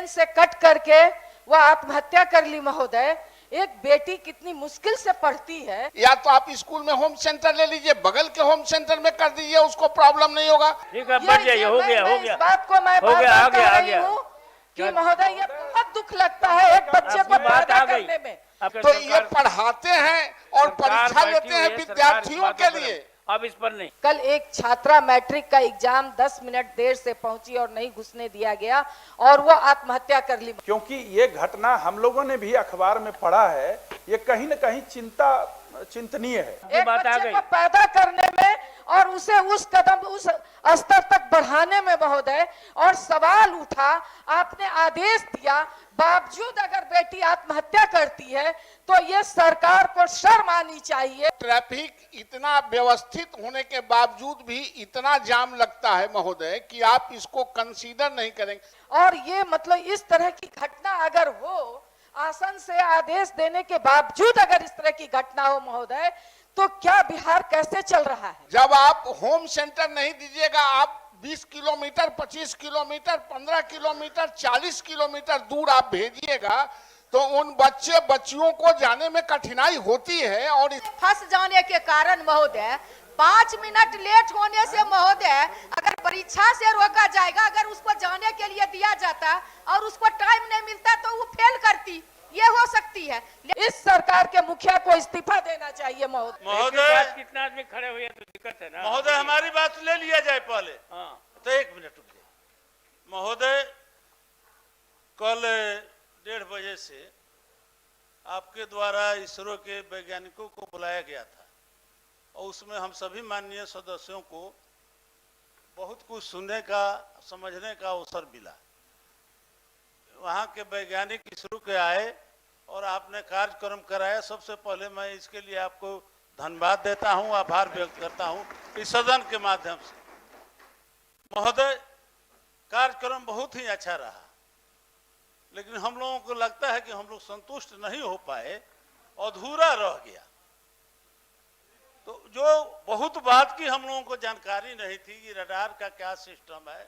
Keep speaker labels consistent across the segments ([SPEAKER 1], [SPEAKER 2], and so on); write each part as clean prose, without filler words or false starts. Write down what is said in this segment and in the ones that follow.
[SPEAKER 1] Train से cut करके वह आत्महत्या कर ली महोदय। एक बेटी कितनी मुश्किल से पढ़ती है।
[SPEAKER 2] या तो आप स्कूल में होम सेंटर ले लीजिए, बगल के होम सेंटर में कर दीजिए, उसको प्रॉब्लम नहीं होगा।
[SPEAKER 3] ठीक है, बढ़ जाइए, हो गया हो गया।
[SPEAKER 1] इस बात को मैं
[SPEAKER 3] हो गया, आ गया आ गया
[SPEAKER 1] कि महोदय ये बहुत दुख लगता है एक बच्चे को पैदा करने में।
[SPEAKER 2] तो ये पढ़ाते हैं और परीक्षा लेते हैं विद्यार्थियों के लिए,
[SPEAKER 3] अब इस पर नहीं।
[SPEAKER 1] कल एक छात्रा मैट्रिक का एग्जाम 10 मिनट देर से पहुंची और नहीं घुसने दिया गया और वो आत्महत्या कर ली।
[SPEAKER 4] क्योंकि ये घटना हम लोगों ने भी अखबार में पढ़ा है, ये कहीं न कहीं चिंतनीय है।
[SPEAKER 1] एक बच्चे को पैदा करने में और उसे उस कदम उस स्तर तक बढ़ाने में महोदय, और सवाल उठा, आपने आदेश दिया, बावजूद अगर बेटी आत्महत्या करती है तो ये सरकार को शर्म आनी चाहिए।
[SPEAKER 2] ट्रैफिक इतना व्यवस्थित होने के बावजूद भी इतना जाम लगता है महोदय कि आप इसको कंसीडर नहीं करेंगे।
[SPEAKER 1] और ये मतलब इस तरह की घटना अगर हो, आसन से आदेश देने के बावजूद अगर इस तरह की घटना हो महोदय, तो क्या बिहार कैसे चल रहा है?
[SPEAKER 2] जब आप होम सेंटर नहीं दीजिएगा, आप 20 किलोमीटर, 25 किलोमीटर, 15 किलोमीटर, 40 किलोमीटर दूर आप भेजिएगा तो उन बच्चियों को जाने में कठिनाई होती है। और
[SPEAKER 5] फंस जाने के कारण महोदय 5 मिनट लेट होने से महोदय अगर परीक्षा से रोका जाएगा, अगर उसको जाने के लिए दिया जाता और उसको टाइम नहीं मिलता तो वो फेल करती, ये हो सकती है।
[SPEAKER 1] इस सरकार के मुखिया को इस्तीफा देना चाहिए
[SPEAKER 3] महोदय। कितना आदमी खड़े हुए तो दिक्कत है ना
[SPEAKER 6] महोदय, हमारी बात ले लिया जाए पहले।
[SPEAKER 3] हाँ।
[SPEAKER 6] तो 1 मिनट रुकिए महोदय। कल 1:30 बजे से आपके द्वारा इसरो के वैज्ञानिकों को बुलाया गया था और उसमें हम सभी माननीय सदस्यों को बहुत कुछ सुनने का, समझने का अवसर मिला। वहाँ के वैज्ञानिक इसरो के आए और आपने कार्यक्रम कराया। सबसे पहले मैं इसके लिए आपको धन्यवाद देता हूँ, आभार व्यक्त करता हूँ इस सदन के माध्यम से। महोदय, कार्यक्रम बहुत ही अच्छा रहा, लेकिन हम लोगों को लगता है कि हम लोग संतुष्ट नहीं हो पाए, अधूरा रह गया। तो जो बहुत बात की हम लोगों को जानकारी नहीं थी कि रडार का क्या सिस्टम है,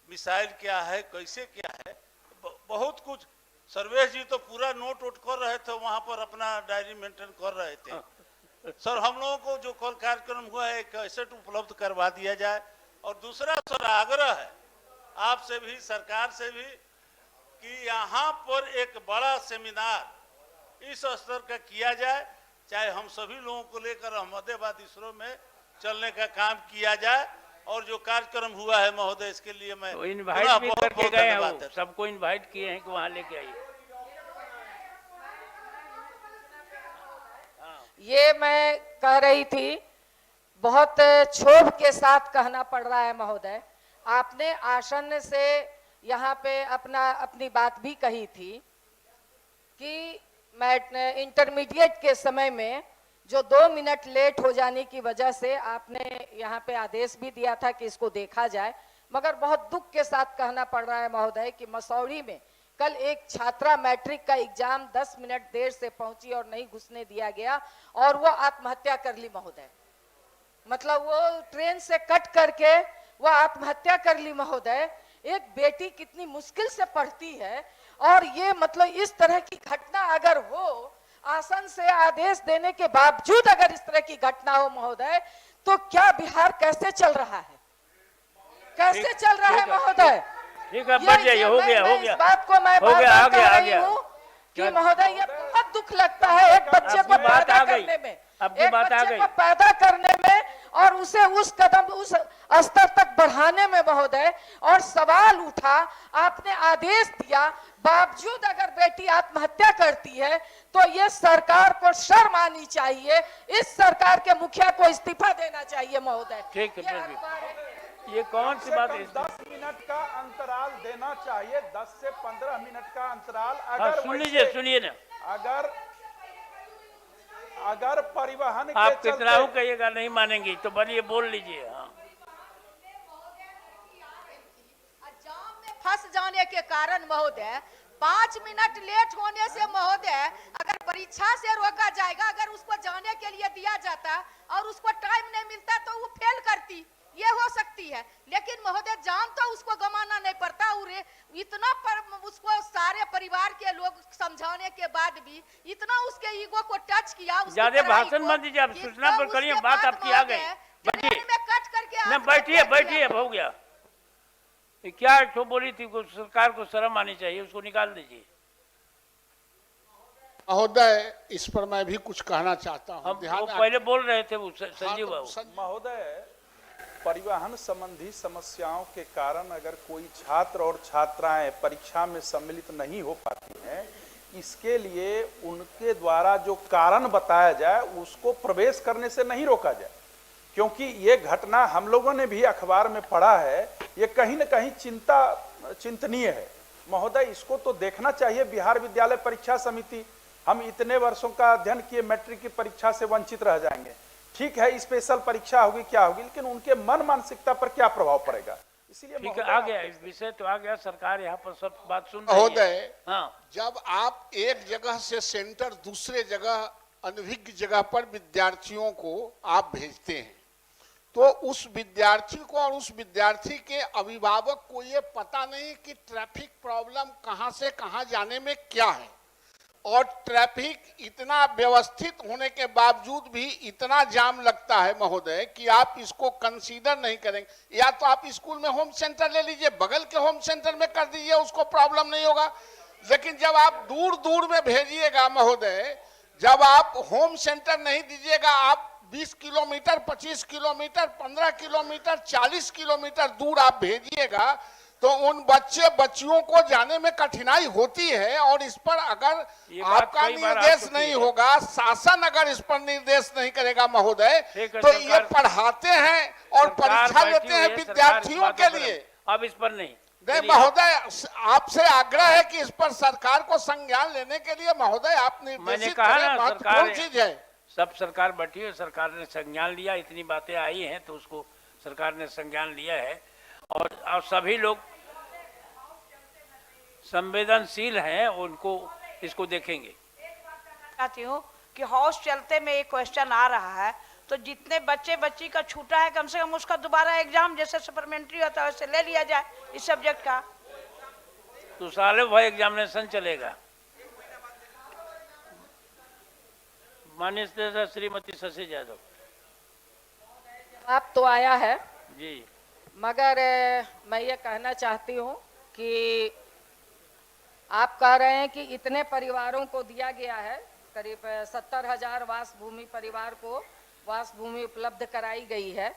[SPEAKER 6] मिसाइल क्या है, कैसे क्या है, बहुत कुछ। सर्वेश जी तो पूरा नोट वोट कर रहे थे, वहां पर अपना डायरी मेंटेन कर रहे थे। सर, हम लोगों को जो कल कार्यक्रम हुआ है कैसेट उपलब्ध करवा दिया जाए। और दूसरा सर, आग्रह है आपसे भी, सरकार से भी, कि यहाँ पर एक बड़ा सेमिनार इस स्तर का किया जाए, चाहे हम सभी लोगों को लेकर अहमदाबाद इसरो में चलने का काम किया जाए। और जो कार्यक्रम हुआ है महोदय, इसके लिए मैं
[SPEAKER 3] तो इनवाइट भी करके गए हैं, सबको इनवाइट किए हैं कि वहां लेके आइए।
[SPEAKER 1] ये मैं कह रही थी, बहुत क्षोभ के साथ कहना पड़ रहा है महोदय। आपने आसन से यहाँ पे अपनी बात भी कही थी कि मैं इंटरमीडिएट के समय में जो 2 मिनट लेट हो जाने की वजह से आपने यहाँ पे आदेश भी दिया था कि इसको देखा जाए। मगर बहुत दुख के साथ कहना पड़ रहा है महोदय कि मसौरी में कल एक छात्रा मैट्रिक का एग्जाम 10 मिनट देर से पहुंची और नहीं घुसने दिया गया और वो आत्महत्या कर ली महोदय। मतलब वो ट्रेन से कट करके वो आत्महत्या कर ली महोदय। एक बेटी कितनी मुश्किल से पढ़ती है और ये मतलब इस तरह की घटना अगर हो, आसन से आदेश देने के बावजूद अगर इस तरह की घटना हो महोदय, तो क्या बिहार कैसे चल रहा है? कैसे चल रहा है महोदय?
[SPEAKER 3] ठीक है, बढ़ जाइए, हो गया हो गया।
[SPEAKER 1] इस बात को मैं
[SPEAKER 3] हो गया, आ गया आ गया
[SPEAKER 1] कि महोदय ये बहुत दुख लगता है एक बच्चे को पैदा करने में, एक बच्चे को पैदा करने में और उसे उस कदम उस स्तर तक बढ़ाने में महोदय। और सवाल उठा, आपने आदेश दिया, बावजूद अगर बेटी आत्महत्या करती है तो ये सरकार को शर्म आनी चाहिए। इस सरकार के मुखिया को इस्तीफा देना चाहिए महोदय।
[SPEAKER 3] ठीक है, ये कौन सी बात है?
[SPEAKER 4] 10 मिनट का अंतराल देना चाहिए, 10 से 15 मिनट का अंतराल।
[SPEAKER 3] अगर सुनिए ना,
[SPEAKER 4] अगर परिवहन
[SPEAKER 3] आप कितना हो कहिएगा, नहीं मानेंगे तो बनिए, बोल लीजिए। हाँ,
[SPEAKER 5] जाम में फंस जाने के कारण महोदय 5 मिनट लेट होने से महोदय अगर परीक्षा से रोका जाएगा, अगर उसको जाने के लिए दिया जाता और उसको टाइम नहीं मिलता तो वो फेल करती, ये हो सकती है, लेकिन महोदय जान तो उसको गंवाना नहीं पड़ता। और इतना पर उसको सारे परिवार के लोग समझाने के बाद भी इतना उसके ईगो को टच किया।
[SPEAKER 3] ज्यादा भाषण मत दीजिए, आप सूचना पर करिए, बात आपकी आ गई। बैठिए,
[SPEAKER 5] में कट करके
[SPEAKER 3] नहीं बैठिए बैठिए, अब हो गया। ये क्या ठो बोली थी, सरकार को शर्म आनी चाहिए, उसको निकाल दीजिए।
[SPEAKER 2] महोदय इस पर मैं भी कुछ कहना चाहता हूँ।
[SPEAKER 3] हम वो पहले बोल रहे थे वो संजीव बाबू।
[SPEAKER 4] महोदय, परिवहन संबंधी समस्याओं के कारण अगर कोई छात्र और छात्राएं परीक्षा में सम्मिलित नहीं हो पाती हैं, इसके लिए उनके द्वारा जो कारण बताया जाए उसको प्रवेश करने से नहीं रोका जाए, क्योंकि ये घटना हम लोगों ने भी अखबार में पढ़ा है, ये कहीं न कहीं चिंतनीय है। महोदय, इसको तो देखना चाहिए बिहार विद्यालय परीक्षा समिति। हम इतने वर्षों का अध्ययन किए, मैट्रिक की परीक्षा से वंचित रह जाएंगे। ठीक है, स्पेशल परीक्षा होगी क्या होगी, लेकिन उनके मन मानसिकता पर क्या प्रभाव पड़ेगा। इसीलिए
[SPEAKER 3] ठीक है, आ गया विषय तो आ गया, सरकार यहाँ पर सब बात सुन रही है।
[SPEAKER 2] महोदय,
[SPEAKER 3] हाँ,
[SPEAKER 2] जब आप एक जगह से सेंटर दूसरे जगह अनभिज्ञ जगह पर विद्यार्थियों को आप भेजते हैं, तो उस विद्यार्थी को और उस विद्यार्थी के अभिभावक को ये पता नहीं कि ट्रैफिक प्रॉब्लम कहां से कहां जाने में क्या है, और ट्रैफिक इतना व्यवस्थित होने के बावजूद भी इतना जाम लगता है महोदय कि आप इसको कंसीडर नहीं करेंगे। या तो आप स्कूल में होम सेंटर ले लीजिए, बगल के होम सेंटर में कर दीजिए, उसको प्रॉब्लम नहीं होगा। लेकिन जब आप दूर दूर में भेजिएगा महोदय, जब आप होम सेंटर नहीं दीजिएगा, आप 20 किलोमीटर, 25 किलोमीटर, 15 किलोमीटर, 40 किलोमीटर दूर आप भेजिएगा, तो उन बच्चियों को जाने में कठिनाई होती है। और इस पर अगर आपका निर्देश नहीं होगा, शासन अगर इस पर निर्देश नहीं करेगा महोदय, तो ये पढ़ाते हैं और परीक्षा लेते हैं विद्यार्थियों के लिए।
[SPEAKER 3] अब इस पर नहीं
[SPEAKER 2] महोदय, आपसे आग्रह है कि इस पर सरकार को संज्ञान लेने के लिए महोदय आप निर्देशित करें। महत्वपूर्ण चीज है।
[SPEAKER 3] सब सरकार बैठी है, सरकार ने संज्ञान लिया, इतनी बातें आई हैं तो उसको सरकार ने संज्ञान लिया है, और सभी लोग संवेदनशील हैं, उनको इसको देखेंगे।
[SPEAKER 7] चाहती हूँ कि हाउस चलते में एक क्वेश्चन आ रहा है, तो जितने बच्ची का छूटा है कम से कम उसका दोबारा एग्जाम जैसे सप्लीमेंट्री होता है वैसे ले लिया जाए इस सब्जेक्ट का।
[SPEAKER 3] तो सालों भर एग्जामिनेशन चलेगा। माननीय श्रीमती शशि यादव,
[SPEAKER 1] जवाब तो आया है
[SPEAKER 3] जी,
[SPEAKER 1] मगर मैं ये कहना चाहती हूँ कि आप कह रहे हैं कि इतने परिवारों को दिया गया है, करीब 70,000 वास भूमि परिवार को वास भूमि उपलब्ध कराई गई है,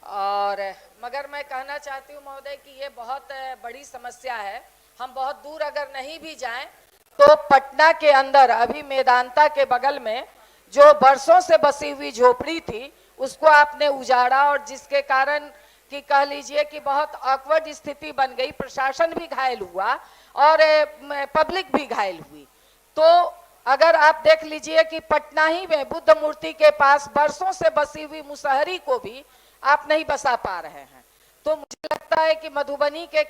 [SPEAKER 1] और मगर मैं कहना चाहती हूँ महोदय कि ये बहुत बड़ी समस्या है। हम बहुत दूर अगर नहीं भी जाएं तो पटना के अंदर अभी मेदांता के बगल में जो बरसों से बसी हुई झोपड़ी थी उसको आपने उजाड़ा, और जिसके कारण कि कह लीजिए कि बहुत ऑकवर्ड स्थिति बन गई, प्रशासन भी घायल हुआ और पब्लिक भी घायल हुई। तो अगर आप देख लीजिए कि पटना ही में बुद्ध मूर्ति के पास बरसों से बसी हुई मुसहरी को भी आप नहीं बसा पा रहे हैं, तो मुझे लगता है कि मधुबनी के